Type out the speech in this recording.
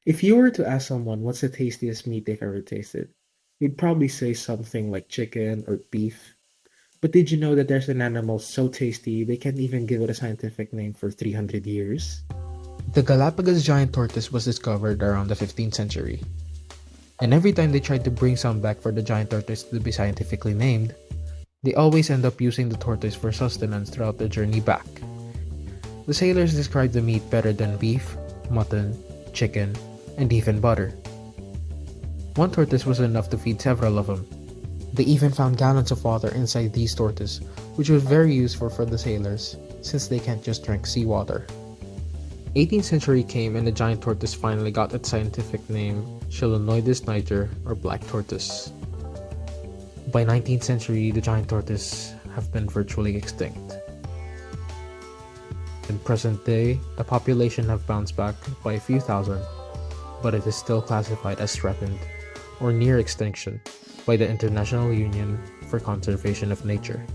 If you were to ask someone what's the tastiest meat they've ever tasted, they'd probably say something like chicken or beef. But did you know that there's an animal so tasty they can't even give it a scientific name for 300 years? The Galapagos giant tortoise was discovered around the 15th century, and every time they tried to bring some back for the giant tortoise to be scientifically named, they always end up using the tortoise for sustenance throughout the journey back. The sailors described the meat better than beef, mutton, chicken, and even butter. One tortoise was enough to feed several of them. They even found gallons of water inside these tortoises, which was very useful for the sailors, since they can't just drink seawater. 18th century came and the giant tortoise finally got its scientific name, Chelonoidis niger, or black tortoise. By 19th century, the giant tortoise have been virtually extinct. In present day, the population have bounced back by a few thousand, but it is still classified as threatened or near extinction by the International Union for Conservation of Nature.